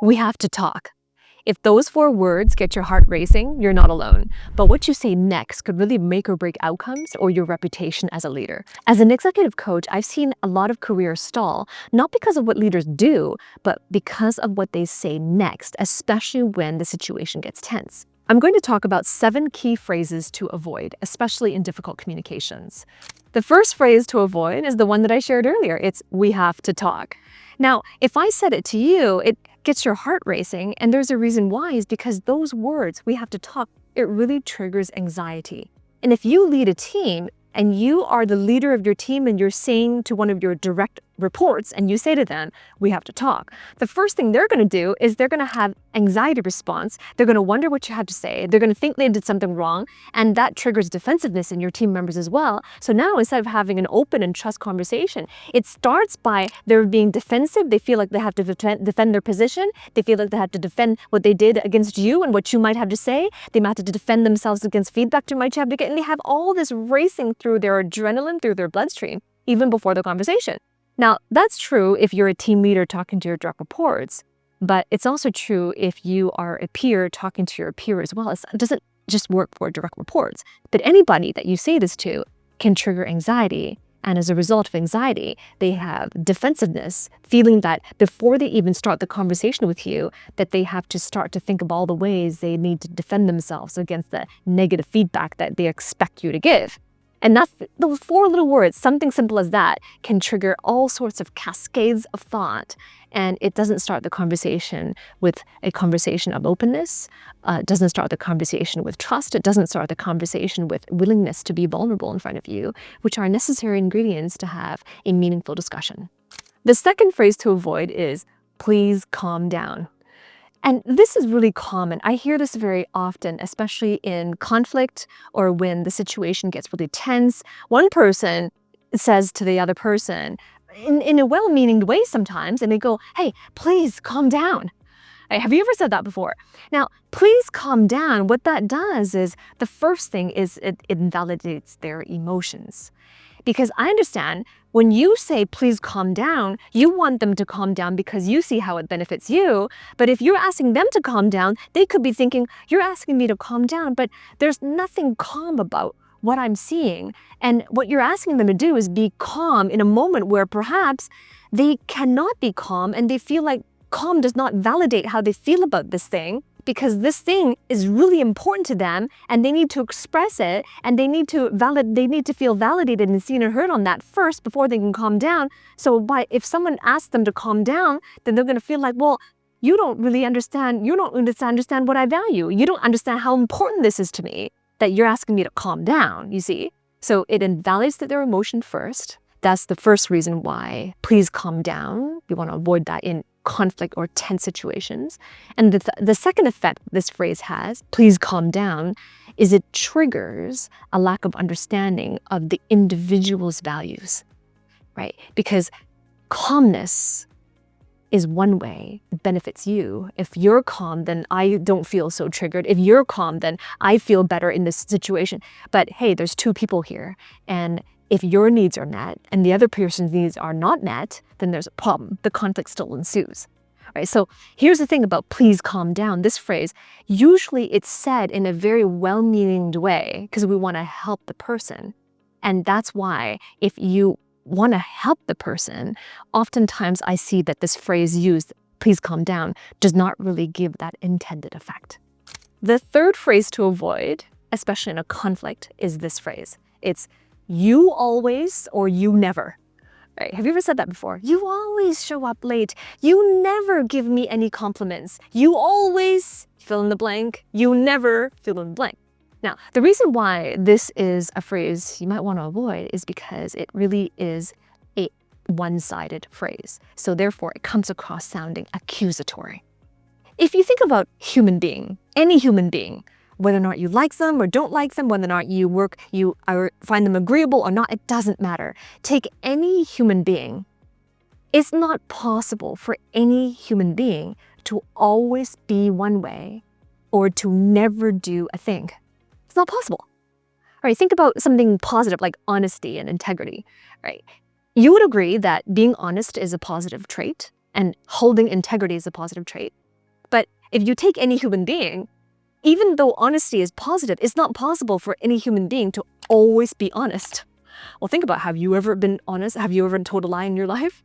We have to talk. If those 4 words get your heart racing, you're not alone. But what you say next could really make or break outcomes or your reputation as a leader. As an executive coach, I've seen a lot of careers stall, not because of what leaders do, but because of what they say next, especially when the situation gets tense. I'm going to talk about 7 key phrases to avoid, especially in difficult communications. The first phrase to avoid is the one that I shared earlier. It's, we have to talk. Now, if I said it to you, it gets your heart racing, and there's a reason why, is because those words, we have to talk, it really triggers anxiety. And if you lead a team and you are the leader of your team and you're saying to one of your direct reports and you say to them, we have to talk, the first thing they're going to do is they're going to have anxiety response. They're going to wonder what you have to say. They're going to think they did something wrong, and that triggers defensiveness in your team members as well. So now, instead of having an open and trust conversation, it starts by they're being defensive. They feel like they have to defend their position. They feel like they have to defend what they did against you and what you might have to say. They might have to defend themselves against feedback you might have to get, and they have all this racing through their adrenaline, through their bloodstream, even before the conversation. Now, that's true if you're a team leader talking to your direct reports, but it's also true if you are a peer talking to your peer as well. It doesn't just work for direct reports, but anybody that you say this to can trigger anxiety. And as a result of anxiety, they have defensiveness, feeling that before they even start the conversation with you, that they have to start to think of all the ways they need to defend themselves against the negative feedback that they expect you to give. And those 4 little words, something simple as that, can trigger all sorts of cascades of thought. And it doesn't start the conversation with a conversation of openness. It doesn't start the conversation with trust. It doesn't start the conversation with willingness to be vulnerable in front of you, which are necessary ingredients to have a meaningful discussion. The second phrase to avoid is, please calm down. And this is really common. I hear this very often, especially in conflict or when the situation gets really tense. One person says to the other person, in a well-meaning way sometimes, and they go, hey, please calm down. Have you ever said that before? Now, please calm down. What that does is, the first thing is it invalidates their emotions. Because I understand when you say, please calm down, you want them to calm down because you see how it benefits you. But if you're asking them to calm down, they could be thinking, you're asking me to calm down, but there's nothing calm about what I'm seeing. And what you're asking them to do is be calm in a moment where perhaps they cannot be calm, and they feel like calm does not validate how they feel about this thing, because this thing is really important to them and they need to express it, and they need to feel validated and seen and heard on that first before they can calm down. So if someone asks them to calm down, then they're going to feel like, well, you don't understand what I value. You don't understand how important this is to me that you're asking me to calm down, you see? So it invalidates their emotion first. That's the first reason why please calm down. You want to avoid that in conflict or tense situations. And the second effect this phrase has, please calm down, is it triggers a lack of understanding of the individual's values, right? Because calmness is one way it benefits you. If you're calm, then I don't feel so triggered. If you're calm, then I feel better in this situation. But hey, there's 2 people here, and if your needs are met and the other person's needs are not met, then there's a problem. The conflict still ensues. Right? So here's the thing about please calm down. This phrase, usually it's said in a very well-meaning way because we want to help the person. And that's why if you want to help the person, oftentimes I see that this phrase used, please calm down, does not really give that intended effect. The third phrase to avoid, especially in a conflict, is this phrase. It's, you always or you never. Right? Have you ever said that before? You always show up late. You never give me any compliments. You always fill in the blank. You never fill in the blank. Now, the reason why this is a phrase you might want to avoid is because it really is a one-sided phrase. So therefore, it comes across sounding accusatory. If you think about any human being, whether or not you like them or don't like them, whether or not you find them agreeable or not, it doesn't matter. Take any human being. It's not possible for any human being to always be one way or to never do a thing. It's not possible. All right, think about something positive like honesty and integrity. Right? You would agree that being honest is a positive trait and holding integrity is a positive trait. But if you take any human being, even though honesty is positive, it's not possible for any human being to always be honest. Well, think about, have you ever been honest? Have you ever told a lie in your life?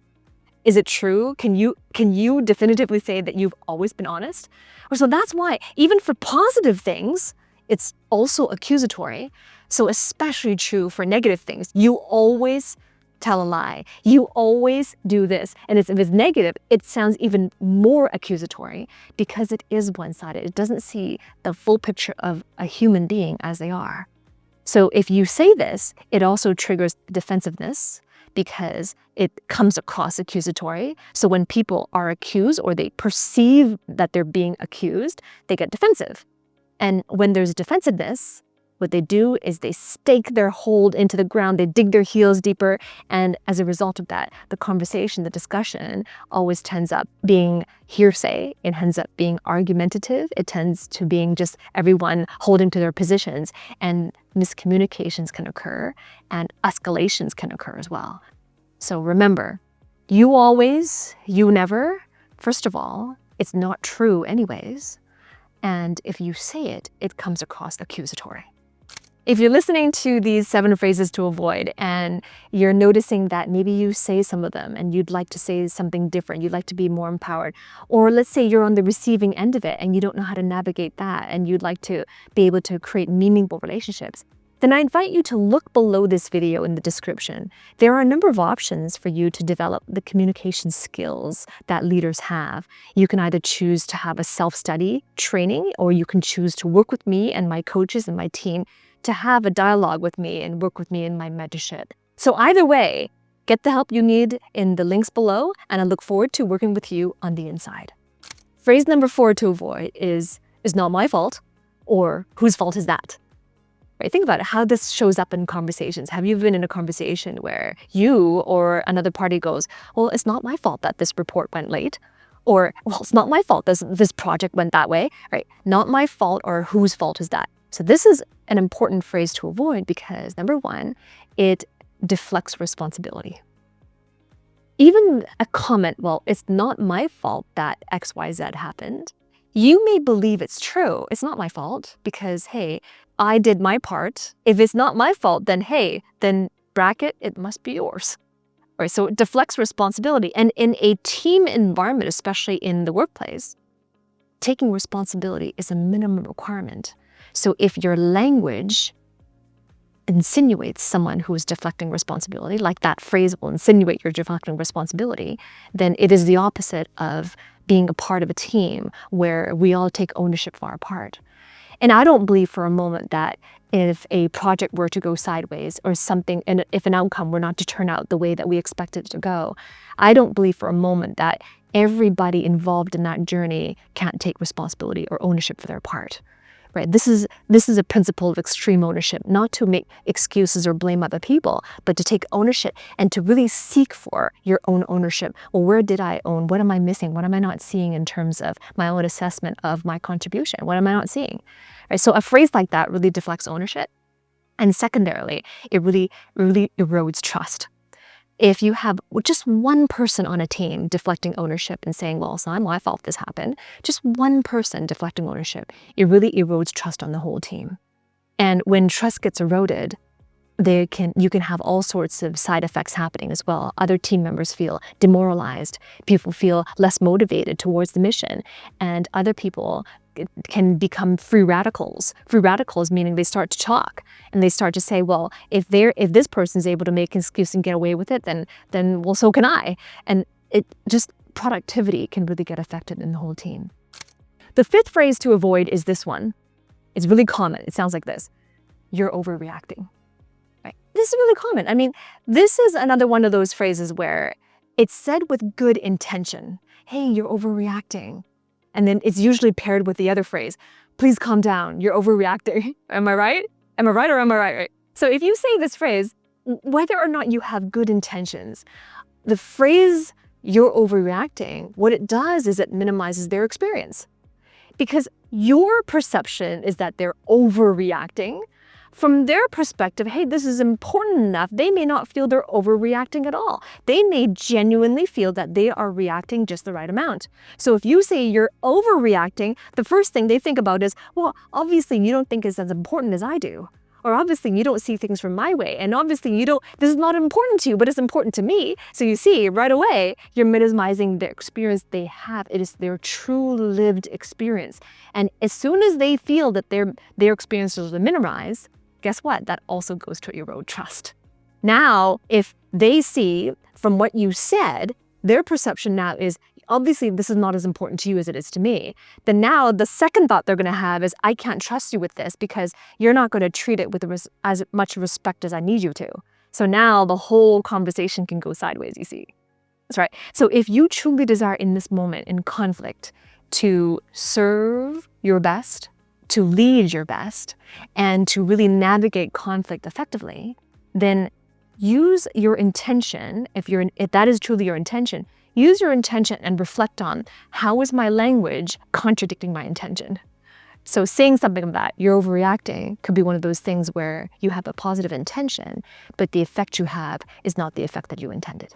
Is it true? Can you definitively say that you've always been honest? So that's why, even for positive things, it's also accusatory. So especially true for negative things. You always tell a lie. You always do this. And if it's negative, it sounds even more accusatory because it is one-sided. It doesn't see the full picture of a human being as they are. So if you say this, it also triggers defensiveness because it comes across accusatory. So when people are accused or they perceive that they're being accused, they get defensive. And when there's defensiveness, what they do is they stake their hold into the ground, they dig their heels deeper, and as a result of that, the conversation, the discussion always tends up being hearsay, it ends up being argumentative, it tends to being just everyone holding to their positions, and miscommunications can occur, and escalations can occur as well. So remember, you always, you never, first of all, it's not true anyways, and if you say it, it comes across accusatory. If you're listening to these 7 phrases to avoid and you're noticing that maybe you say some of them and you'd like to say something different, you'd like to be more empowered, or let's say you're on the receiving end of it and you don't know how to navigate that and you'd like to be able to create meaningful relationships, then I invite you to look below this video in the description. There are a number of options for you to develop the communication skills that leaders have. You can either choose to have a self-study training, or you can choose to work with me and my coaches and my team to have a dialogue with me and work with me in my mentorship. So either way, get the help you need in the links below, and I look forward to working with you on the inside. Phrase number 4 to avoid is not my fault, or whose fault is that? Right? Think about it, how this shows up in conversations. Have you been in a conversation where you or another party goes, well, it's not my fault that this report went late, or well, it's not my fault this project went that way, right? Not my fault, or whose fault is that? So this is an important phrase to avoid because, number one, it deflects responsibility. Even a comment, well, it's not my fault that XYZ happened. You may believe it's true. It's not my fault because, hey, I did my part. If it's not my fault, then hey, then bracket, it must be yours. All right, so it deflects responsibility. And in a team environment, especially in the workplace, taking responsibility is a minimum requirement. So if your language insinuates someone who is deflecting responsibility, like that phrase will insinuate you're deflecting responsibility, then it is the opposite of being a part of a team where we all take ownership for our part. And I don't believe for a moment that if a project were to go sideways or something, and if an outcome were not to turn out the way that we expected it to go, I don't believe for a moment that everybody involved in that journey can't take responsibility or ownership for their part. Right? This is a principle of extreme ownership, not to make excuses or blame other people, but to take ownership and to really seek for your own ownership. Well, where did I own? What am I missing? What am I not seeing in terms of my own assessment of my contribution? What am I not seeing? Right? So a phrase like that really deflects ownership. And secondarily, it really erodes trust. If you have just one person on a team deflecting ownership and saying, well, it's not my fault this happened, just one person deflecting ownership, it really erodes trust on the whole team. And when trust gets eroded, you can have all sorts of side effects happening as well. Other team members feel demoralized. People feel less motivated towards the mission. And other people can become free radicals. Free radicals meaning they start to talk and they start to say, well, if this person's able to make an excuse and get away with it, then well, so can I. And it just productivity can really get affected in the whole team. The 5th phrase to avoid is this one. It's really common. It sounds like this. You're overreacting. Right? This is really common. I mean, this is another one of those phrases where it's said with good intention. Hey, you're overreacting. And then it's usually paired with the other phrase, please calm down, you're overreacting. Am I right? Am I right or am I right? So if you say this phrase, whether or not you have good intentions, the phrase you're overreacting, what it does is it minimizes their experience. Because your perception is that they're overreacting, from their perspective, hey, this is important enough. They may not feel they're overreacting at all. They may genuinely feel that they are reacting just the right amount. So if you say you're overreacting, the first thing they think about is, well, obviously you don't think it's as important as I do. Or obviously you don't see things from my way. And obviously this is not important to you, but it's important to me. So you see, right away, you're minimizing the experience they have. It is their true lived experience. And as soon as they feel that their experiences are minimized, guess what? That also goes to erode trust. Now, if they see from what you said, their perception now is, obviously this is not as important to you as it is to me, then now the second thought they're going to have is, I can't trust you with this because you're not going to treat it with as much respect as I need you to. So now the whole conversation can go sideways, you see. That's right. So if you truly desire in this moment in conflict to serve your best, to lead your best, and to really navigate conflict effectively, then use your intention. If that is truly your intention, use your intention and reflect on, how is my language contradicting my intention? So saying something like that, you're overreacting, could be one of those things where you have a positive intention, but the effect you have is not the effect that you intended.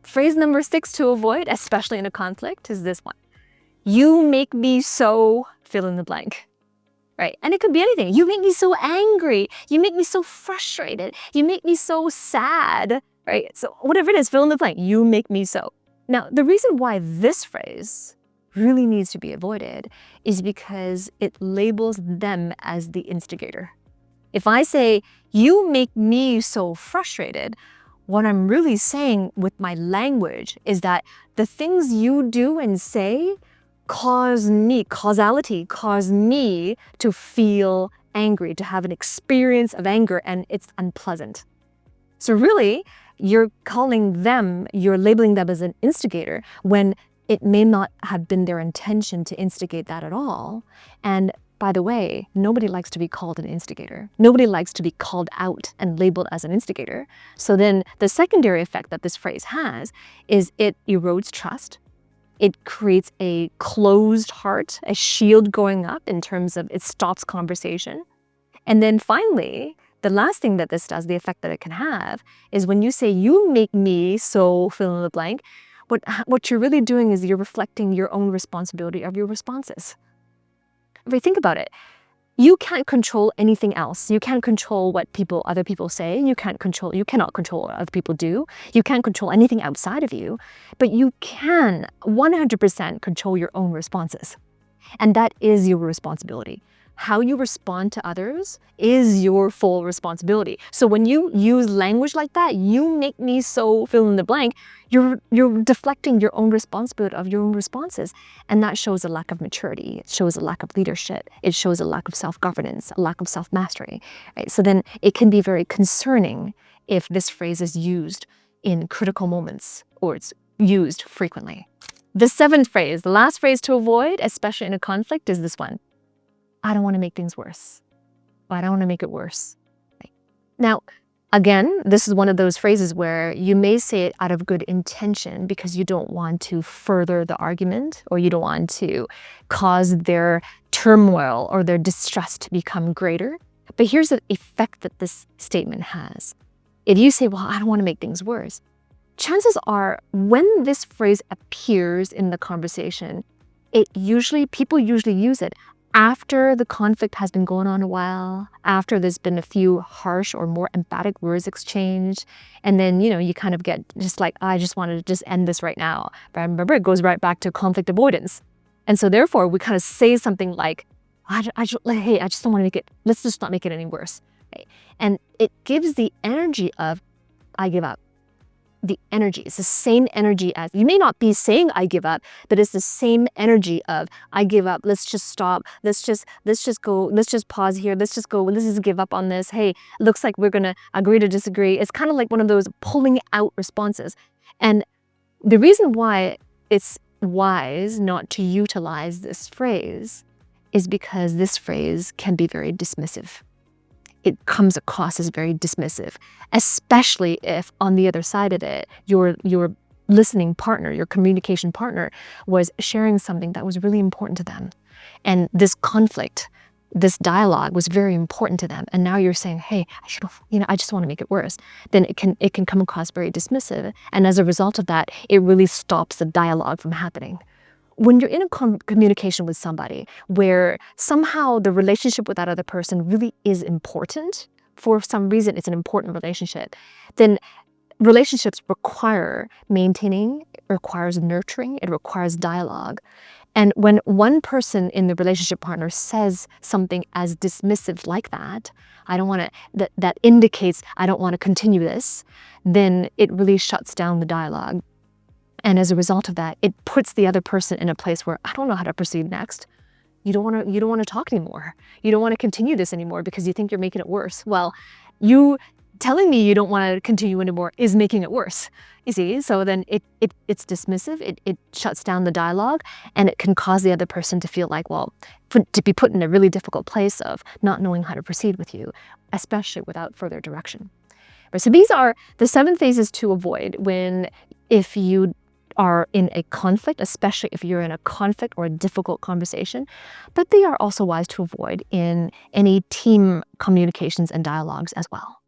Phrase number 6 to avoid, especially in a conflict, is this one. You make me so fill in the blank. Right? And it could be anything. You make me so angry. You make me so frustrated. You make me so sad. Right? So whatever it is, fill in the blank. You make me so. Now, the reason why this phrase really needs to be avoided is because it labels them as the instigator. If I say, you make me so frustrated, what I'm really saying with my language is that the things you do and say cause me to feel angry, to have an experience of anger, and it's unpleasant. So really, you're labeling them as an instigator when it may not have been their intention to instigate that at all. And by the way, nobody likes to be called an instigator. Nobody likes to be called out and labeled as an instigator. So then the secondary effect that this phrase has is it erodes trust. It creates a closed heart, a shield going up in terms of it stops conversation. And then finally, the last thing that this does, the effect that it can have, is when you say, you make me so fill in the blank, what you're really doing is you're reflecting your own responsibility of your responses. If you think about it, you can't control anything else. You can't control what other people say. You cannot control what other people do. You can't control anything outside of you, but you can 100% control your own responses. And that is your responsibility. How you respond to others is your full responsibility. So when you use language like that, you make me so fill in the blank, you're deflecting your own responsibility of your own responses. And that shows a lack of maturity. It shows a lack of leadership. It shows a lack of self-governance, a lack of self-mastery. Right? So then it can be very concerning if this phrase is used in critical moments or it's used frequently. The 7th phrase, the last phrase to avoid, especially in a conflict, is this one. I don't want to make things worse. I don't want to make it worse. Right? Now, again, this is one of those phrases where you may say it out of good intention because you don't want to further the argument or you don't want to cause their turmoil or their distress to become greater. But here's the effect that this statement has. If you say, well, I don't want to make things worse, chances are when this phrase appears in the conversation, people usually use it after the conflict has been going on a while, after there's been a few harsh or more emphatic words exchanged, and then, you kind of get just like, I just wanted to just end this right now. But remember, it goes right back to conflict avoidance. And so therefore, we kind of say something like, hey, I just don't want to let's just not make it any worse. Right? And it gives the energy of, I give up. The energy. It's the same energy as, you may not be saying I give up, but it's the same energy of I give up. Let's just stop. Let's just go. Let's just pause here. Let's just go. Let's just give up on this. Hey, looks like we're going to agree to disagree. It's kind of like one of those pulling out responses. And the reason why it's wise not to utilize this phrase is because this phrase can be very dismissive. It comes across as very dismissive, especially if on the other side of it, your listening partner, your communication partner was sharing something that was really important to them. And this conflict this dialogue was very important to them, and now you're saying, hey, I just want to make it worse, then it can come across very dismissive. And as a result of that, it really stops the dialogue from happening. When you're in a communication with somebody where somehow the relationship with that other person really is important, for some reason it's an important relationship, then relationships require maintaining, it requires nurturing, it requires dialogue. And when one person in the relationship partner says something as dismissive like that, I don't want to, that indicates I don't want to continue this, then it really shuts down the dialogue. And as a result of that, it puts the other person in a place where I don't know how to proceed next. You don't want to talk anymore. You don't want to continue this anymore because you think you're making it worse. Well, you telling me you don't want to continue anymore is making it worse. You see, so then it's dismissive, it shuts down the dialogue, and it can cause the other person to feel like, well, to be put in a really difficult place of not knowing how to proceed with you, especially without further direction. So these are the 7 phases to avoid if you are in a conflict, especially if you're in a conflict or a difficult conversation, but they are also wise to avoid in any team communications and dialogues as well.